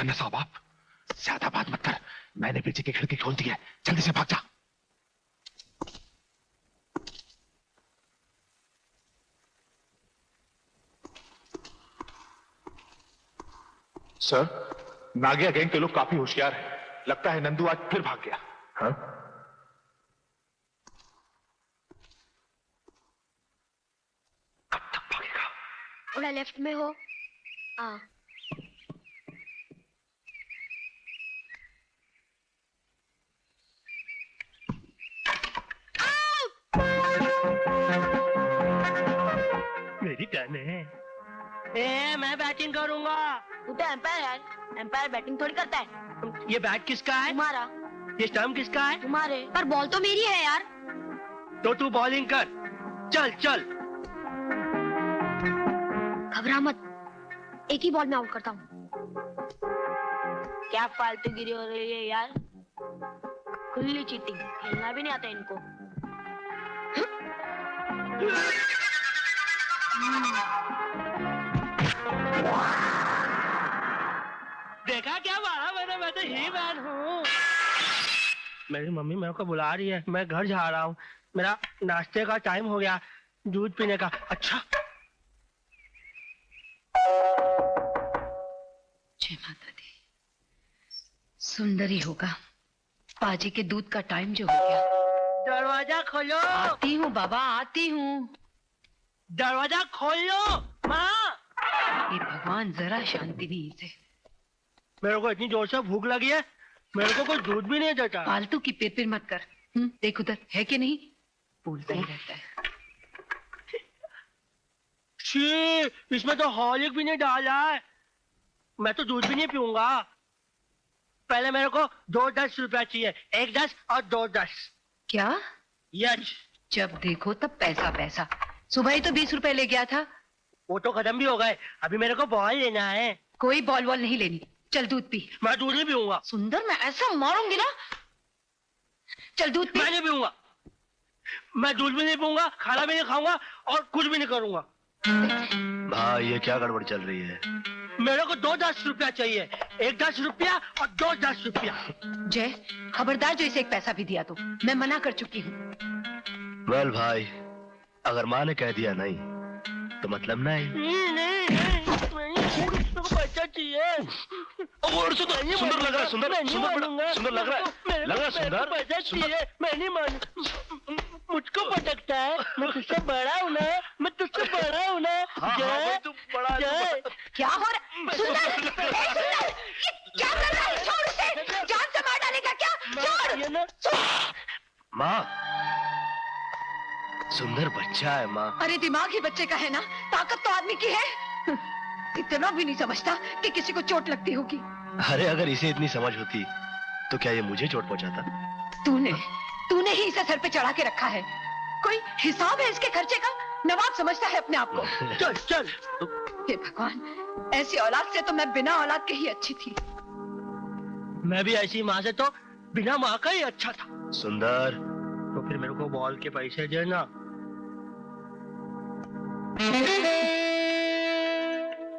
खन्ना साहब आप ज्यादा बात मत कर। मैंने पीछे की खिड़की खोल दी है, जल्दी से भाग जा। सर, नागिया गैंग के लोग काफी होशियार हैं। लगता है नंदू आज फिर भाग गया। हाँ? कब तक भागेगा? थोड़ा लेफ्ट में हो। हाँ। मेरी टर्न है। मैं बैटिंग करूंगा। तू तो एम्पायर है, एम्पायर बैटिंग थोड़ी करता है। ये बैट किसका है? तुम्हारा। ये स्टंप किसका है? तुम्हारे। पर बॉल तो मेरी है यार। तो तू बॉलिंग कर। चल चल। घबरा मत, एक ही बॉल में आउट करता हूँ। क्या फालतू गिरी हो रही है यार, खुली चीटिंग, खेलना भी नहीं आता इनको। देखा क्या मारा मैंने? मैं तो ही मैन हूँ। मेरी मम्मी मेरे को बुला रही है, मैं घर जा रहा हूँ। मेरा नाश्ते का टाइम हो गया, दूध पीने का। अच्छा, जय माता दी। सुंदरी होगा, पाजी के दूध का टाइम जो हो गया। दरवाजा खोलो। आती हूँ बाबा, आती हूँ। दरवाजा खोलो माँ। ये भगवान जरा शांति नहीं इसे। मेरे को इतनी जोर से भूख लगी है, मेरे को कोई दूध भी नहीं देता। फालतू की पिर मत कर। देख उधर है कि नहीं, बोलता ही रहता है। छी, इसमें तो हॉर्लिक भी नहीं डाला है। मैं तो दूध भी नहीं पीऊंगा। पहले मेरे को 2 10 रुपया चाहिए, 1 10 और 2 10। क्या? यस। जब देखो तब पैसा पैसा। सुबह ही तो 20 रुपए ले गया था। वो तो खत्म भी हो गए, अभी मेरे को बॉल लेना है। कोई बॉल वॉल नहीं लेनी, चल दूध पी। मैं दूध नहीं पीऊंगा। सुंदर, मैं ऐसा मारूंगी ना। चल दूध पी। मैं नहीं पीऊंगा। मैं दूध भी नहीं पीऊंगा, खाना भी नहीं खाऊंगा और कुछ भी नहीं करूंगा। भाई ये क्या गड़बड़ चल रही है? मेरे को 2 10 रुपया चाहिए, 1 10 रुपया और 2 10 रुपया। जय, खबरदार जो इसे एक पैसा भी दिया तो मैं मना कर चुकी हूँ। वेल भाई, अगर माँ ने कह दिया नहीं तो मतलब नहीं। पैसा चाहिए। और सुंदर लग रहा है, सुंदर सुंदर लग रहा है सुंदर। पैसा चाहिए, मैं नहीं मानू। मुझको पटकता है, मैं तुझसे बड़ा हूँ ना, मैं तुझसे बड़ा हूँ ना। जय, जय। क्या हो रहा? सुंदर, क्या कर रहा है? छोड़ उसे, जान से मार डालेगा क्या? छोड़। माँ, सुंदर बच्चा है माँ। अरे दिमाग ही बच्चे का है ना, ताकत तो आदमी की है। इतना भी नहीं समझता कि किसी को चोट लगती होगी। अरे अगर इसे इतनी समझ होती तो क्या ये मुझे चोट पहुंचाता? तूने ही इसे सर पे चढ़ा के रखा है। कोई हिसाब है इसके खर्चे का? नवाब समझता है अपने आप को। चल चल। हे भगवान, ऐसी औलाद से तो मैं बिना औलाद के ही अच्छी थी। मैं भी ऐसी माँ से तो बिना माँ का ही अच्छा था। सुंदर, तो फिर मेरे को बॉल के पैसे देना।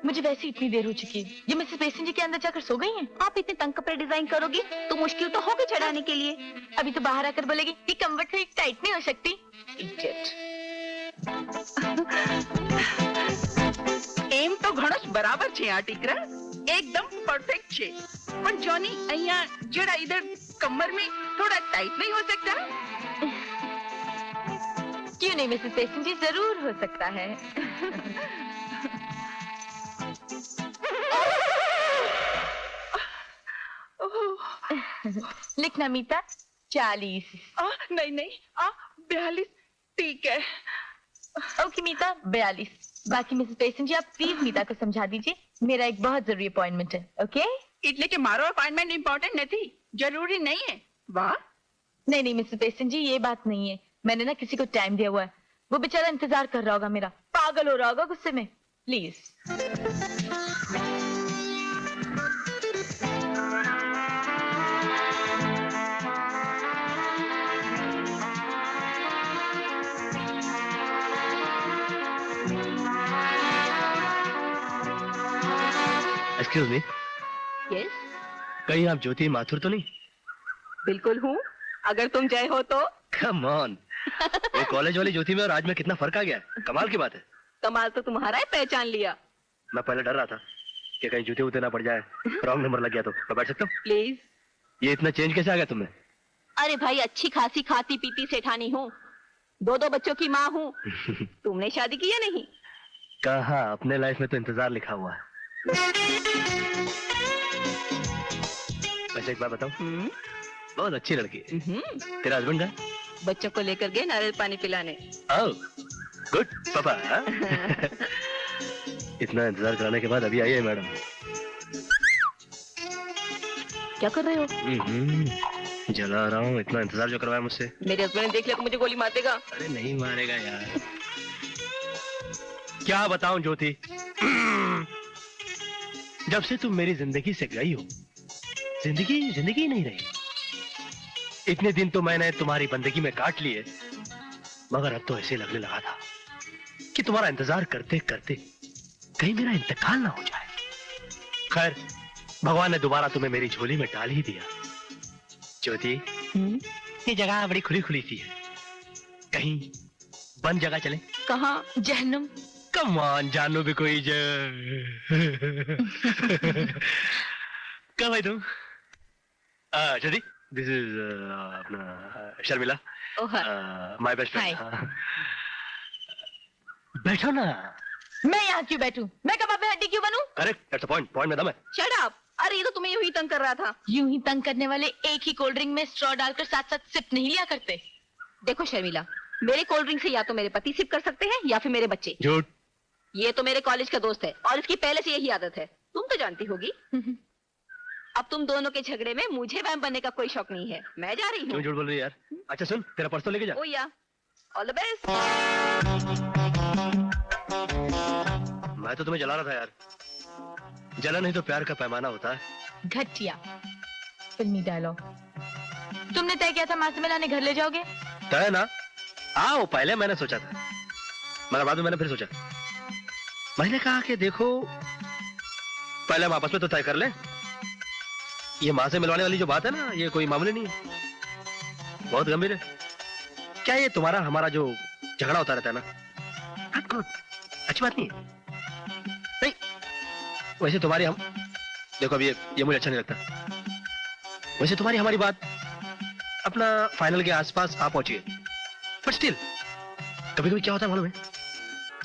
मुझे वैसे इतनी देर हो चुकी है, ये मिसेस बेसन जी के अंदर जाकर सो गई हैं। आप इतने तंग कपड़े डिजाइन करोगी तो मुश्किल तो होगी चढ़ाने के लिए। अभी तो बाहर आकर बोलेगी कि कमर थोड़ी टाइट नहीं हो सकती। એમ તો ઘણો જ બરાબર છે આ ટીકરા, એકદમ પરફેક્ટ છે, પણ જોની અહીંયા જરા इधर कमर में थोड़ा टाइट नहीं हो सकता? क्यों नहीं मिसेस बेसन जी, जरूर हो सकता है। लिखना मीता 40। नहीं नहीं, 42 ठीक है। ओके मीता 42। बाकी मिसेस बेसन जी आप प्लीज मीता को समझा दीजिए, मेरा एक बहुत जरूरी अपॉइंटमेंट है। ओके? એટલે કે મારો અપॉइंटमेंट इम्पोर्टेंट नहीं, जरूरी नहीं है। वाह। नहीं नहीं मिसेस बेसन जी, ये बात नहीं है। मैंने ना किसी को टाइम दिया हुआ है, वो बेचारा इंतजार कर रहा होगा मेरा, पागल हो रहा होगा गुस्से में। प्लीज। एक्सक्यूज मी, यस, कहीं आप ज्योति माथुर तो नहीं? बिल्कुल हूँ। अगर तुम जय हो तो। कम ऑन, वो कॉलेज वाली ज्योति में और आज में कितना फर्क आ गया है। कमाल की बात है। कमाल तो तुम्हारा है, पहचान लिया। मैं पहले डर रहा था कि कहीं जूते उते ना पड़ जाए, रॉन्ग नंबर लग गया तो। मैं बैठ सकता हूँ? प्लीज। ये इतना चेंज कैसे आ गया तुमने? अरे भाई, अच्छी खासी खाती पीती सेठानी हूँ, 2 बच्चों की माँ हूँ। तुमने शादी की या नहीं? कहाँ, अपने लाइफ में तो इंतजार लिखा हुआ है। वैसे एक बात बताऊं, बहुत अच्छी लड़की है। तेरा हस्बैंड का? बच्चों को लेकर गए नारियल पानी पिलाने। ओह गुड पापा। इतना इंतजार कराने के बाद अभी आई है मैडम। क्या कर रहे हो? जला रहा हूँ, इतना इंतजार जो करवाया मुझसे। मेरे हस्बैंड ने देख लिया तो मुझे गोली मार देगा। अरे नहीं मारेगा यार। क्या बताऊं ज्योति, जब से तुम मेरी जिंदगी से गई हो, जिंदगी जिंदगी नहीं रही। इतने दिन तो मैंने तुम्हारी बंदगी में काट लिए, मगर अब तो ऐसे लगने लगा था कि तुम्हारा इंतजार करते करते कहीं मेरा इंतकाल ना हो जाए। खैर, भगवान ने दोबारा तुम्हें मेरी झोली में डाल ही दिया। ज्योति, ये जगह बड़ी खुली खुली सी है, कहीं बंद जगह चले? कहाँ? जहन्नुम। कम ऑन, जानू भी कोई कहाँ भाई तुम? ज्योति, दिस इज अपना शर्मिला, माय बेस्ट फ्रेंड। बैठो ना। मैं यहाँ क्यों बैठूं? मैं कबाब में हड्डी क्यों बनूं? अरे दैट्स द पॉइंट, पॉइंट में दम है। Shut up. अरे ये तो तुम्हें यूं ही तंग कर रहा था। यूं ही तंग करने वाले एक ही कोल्ड ड्रिंक में स्ट्रॉ डालकर साथ साथ सिप नहीं लिया करते। देखो शर्मिला, मेरे कोल्ड ड्रिंक से या तो मेरे पति सिप कर सकते हैं या फिर मेरे बच्चे। झूठ। ये तो मेरे कॉलेज का दोस्त है और इसकी पहले से यही आदत है, तुम तो जानती होगी। अब तुम दोनों के झगड़े में मुझे वैम बनने का कोई शौक नहीं है। मैं जा रही क्यों हूँ। झूठ बोल रही है यार? अच्छा सुन, तेरा पर्स तो लेके जा। ओ या, ऑल द बेस्ट। मैं तो तुम्हें जला रहा था यार। जला नहीं तो प्यार का पैमाना होता है। घटिया फिल्मी डायलॉग। तुमने तय किया था माँ से मिलाने घर ले जाओगे? तय ना? आओ, पहले मैंने सोचा था, मगर बाद में मैंने फिर सोचा। मैंने कहा कि देखो, पहले हम आपस में तो तय कर लें। ये माँ से मिलवाने वाली जो बात है ना, ये कोई मामूली नहीं है, बहुत गंभीर है। क्या ये तुम्हारा हमारा जो झगड़ा होता रहता है ना, not good, अच्छी बात नहीं है। नहीं, वैसे तुम्हारी हम, देखो अभी ये मुझे अच्छा नहीं लगता। वैसे तुम्हारी हमारी बात अपना फाइनल के आसपास आ पहुंची है, बट स्टिल कभी कभी क्या होता है मालूम है,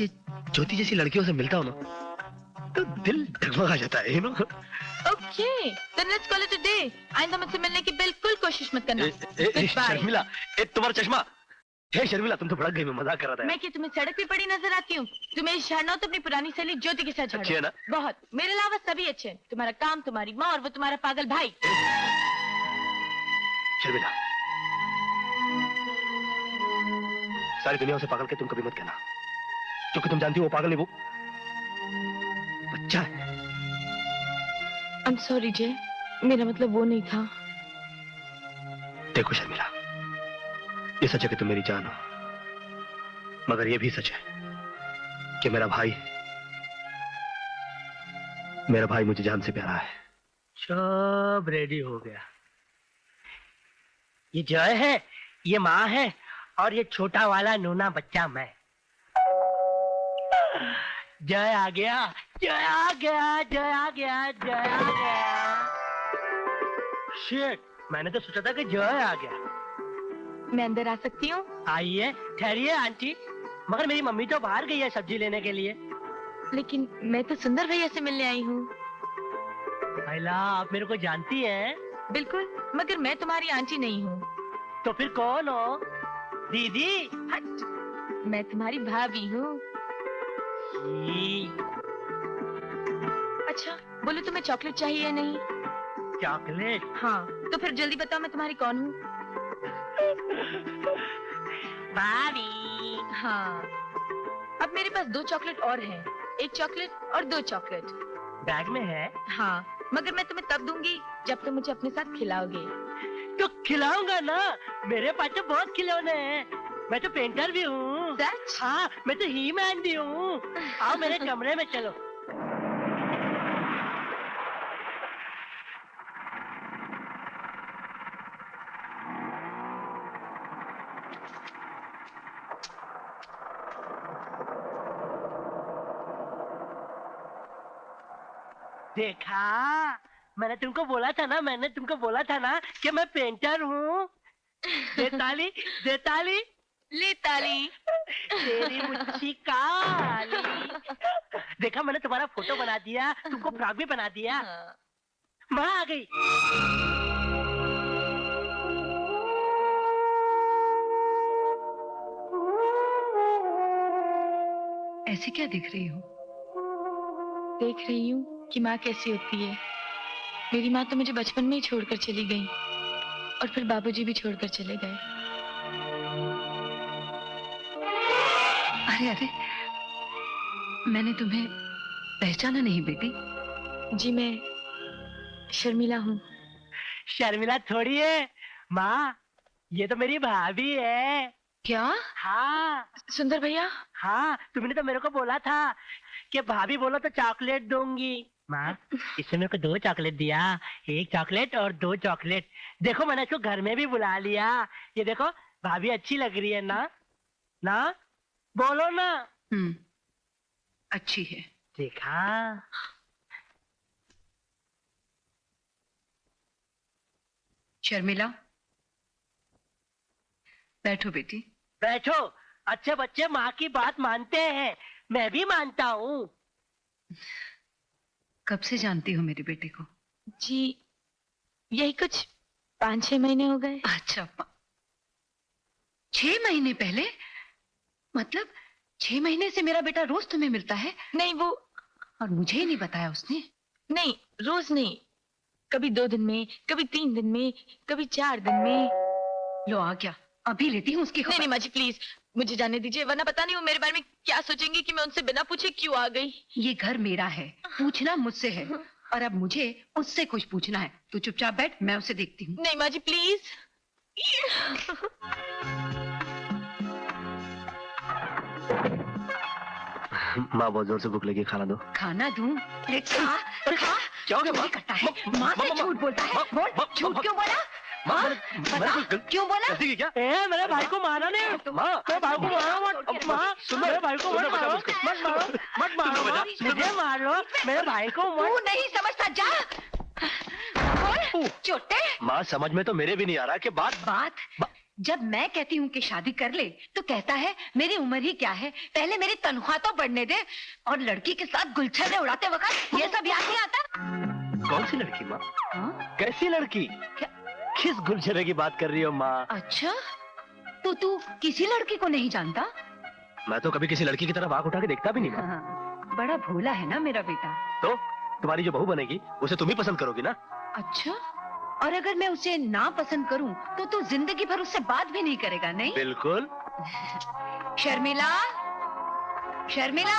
ये ज्योति जैसी लड़कियों से मिलता हो ना तो दिल डगमगा जाता है, you know. Okay, then let's call it a day. आइंदा मुझसे मिलने की बिल्कुल कोशिश मत करना। Goodbye. शर्मिला, तुम्हारा चश्मा। हे शर्मिला, तुम तो भड़क गई, मैं मजाक कर रहा था। मैं क्या तुम्हें सड़क पे पड़ी नजर आती हूँ? तुम्हें झाड़ना हो तो अपनी पुरानी सहेली ज्योति के साथ झाड़ो। अच्छी है ना? बहुत। मेरे अलावा सभी अच्छे हैं। तुम्हारा काम, तुम्हारी माँ और वो तुम्हारा पागल भाई। शर्मिला, सारी दुनिया उसे पागल के तुम कभी मत कहना, क्योंकि तुम जानती हो वो पागल नहीं, वो बच्चा है। I'm sorry जय, मेरा मतलब वो नहीं था। देखो शर्मिला, ये सच है कि तुम मेरी जान हो, मगर ये भी सच है कि मेरा भाई मुझे जान से प्यारा है। सब रेडी हो गया। ये जय है, ये माँ है, और ये छोटा वाला नूना बच्चा मैं। जय आ गया, जय आ गया, जय आ गया, जय आ गया। शिट, मैंने तो सोचा था कि जय आ गया। मैं अंदर आ सकती हूँ? आइए, ठहरिए आंटी, मगर मेरी मम्मी तो बाहर गई है सब्जी लेने के लिए। लेकिन मैं तो सुंदर भैया से मिलने आई हूँ। महिला, आप मेरे को जानती हैं? बिल्कुल, मगर मैं तुम्हारी आंटी नहीं हूँ। तो फिर कौन हो? दीदी? हट, मैं तुम्हारी भाभी हूँ। अच्छा, बोलो तुम्हें चॉकलेट चाहिए या नहीं? चॉकलेट? हाँ, तो फिर जल्दी बताओ मैं तुम्हारी कौन हूँ? भाभी। हाँ, अब मेरे पास 2 चॉकलेट और हैं, 1 चॉकलेट और 2 चॉकलेट। बैग में है? हाँ, मगर मैं तुम्हें तब दूंगी जब तुम मुझे अपने साथ खिलाओगे। तो खिलाऊंगा ना, मेरे पास तो बहुत खिलौने हैं। मैं तो पेंटर भी हूँ। सच? हाँ, मैं तो ही मैन भी हूँ। आओ मेरे कमरे में चलो। देखा, मैंने तुमको बोला था ना कि मैं पेंटर हूँ। दे ताली, दे ताली। ले ताली। तेरी मुच्छी काली। देखा, मैंने तुम्हारा फोटो बना दिया, तुमको फ्रॉक भी बना दिया। माँ आ गई। ऐसे क्या दिख रही हो? देख रही हूँ कि माँ कैसी होती है। मेरी माँ तो मुझे बचपन में ही छोड़कर चली गई और फिर बाबूजी भी छोड़कर चले गए। अरे अरे, मैंने तुम्हें पहचाना नहीं बेटी। जी मैं शर्मिला हूँ। शर्मिला थोड़ी है माँ, ये तो मेरी भाभी है। क्या? हाँ सुंदर भैया? हाँ, तुमने तो मेरे को बोला था कि भाभी बोलो तो चॉकलेट दूंगी। माँ, इसने मेरे को 2 चॉकलेट दिया, 1 चॉकलेट और 2 चॉकलेट। देखो, मैंने इसको घर में भी बुला लिया। ये देखो, भाभी अच्छी लग रही है ना? ना बोलो ना। अच्छी है। देखा। शर्मिला, बैठो बेटी। बैठो। अच्छे बच्चे माँ की बात मानते हैं, मैं भी मानता हूँ। कब से जानती हो मेरे बेटे को? जी यही कुछ 5-6 महीने हो गए। अच्छा, 6 महीने पहले? मतलब 6 महीने से मेरा बेटा रोज तुम्हें मिलता है? नहीं वो, और मुझे ही नहीं बताया उसने? नहीं रोज नहीं, कभी 2 दिन में, कभी 3 दिन में, कभी 4 दिन में। लो आ गया, अभी लेती हूँ उसकी खबर। नहीं माँ जी प्लीज, मुझे जाने दीजिए, वरना पता नहीं वो मेरे बारे में क्या सोचेंगी कि मैं उनसे बिना पूछे क्यों आ गई। ये घर मेरा है, पूछना मुझसे है, और अब मुझे उससे कुछ पूछना है। तू चुपचाप बैठ, मैं उसे देखती हूँ। नहीं माँ जी प्लीज। माँ, बहुत जोर से भूख लगी, खाना दो। खाना दूं? खा खा। क्या हो गया माँ? करता है, माँ से झूठ बोलता है। बोल, झूठ क्यों बोला? बता, क्यों बोला? गलती की क्या? मेरे भाई को मारा नहीं। माँ, मेरे भाई को मारो मत। माँ, मेरे भाई को मत मारो, मत मारो, मत मारो। माँ, मुझे मार लो, मेरे भाई को तू मत। नहीं समझता, जा। बोल, चोटे। माँ, समझ में तो मेरे भी नहीं आ रहा कि बात जब मैं कहती हूँ कि शादी कर ले तो कहता है मेरी उम्र ही क्या है, पहले मेरी तनख्वाह तो बढ़ने दे। और लड़की के साथ गुलछर्रे उड़ाते वक्त ये सब याद नहीं आता? कौन सी लड़की माँ? हाँ? कैसी लड़की? किस गुलछर्रे की बात कर रही हो माँ? अच्छा, तो तू किसी लड़की को नहीं जानता? मैं तो कभी किसी लड़की की तरफ आंख उठा के देखता भी नहीं माँ। हाँ, बड़ा भोला है ना मेरा बेटा। तो तुम्हारी जो बहू बनेगी उसे तुम ही पसंद करोगी ना? अच्छा, और अगर मैं उसे ना पसंद करूं तो तू जिंदगी भर उससे बात भी नहीं करेगा, नहीं? बिल्कुल। शर्मिला, शर्मिला,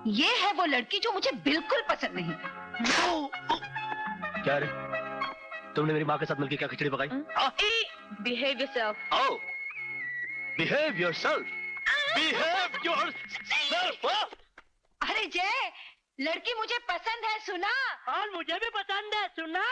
ये है वो लड़की जो मुझे बिल्कुल पसंद नहीं। क्या रे, तुमने मेरी माँ के साथ मिलकर क्या खिचड़ी पकाई? Behave yourself. आओ, बिहेव योरसेल्फ, बिहेव योरसेल्फ। अरे जय, लड़की मुझे पसंद है, सुना? और मुझे भी पसंद है, सुना?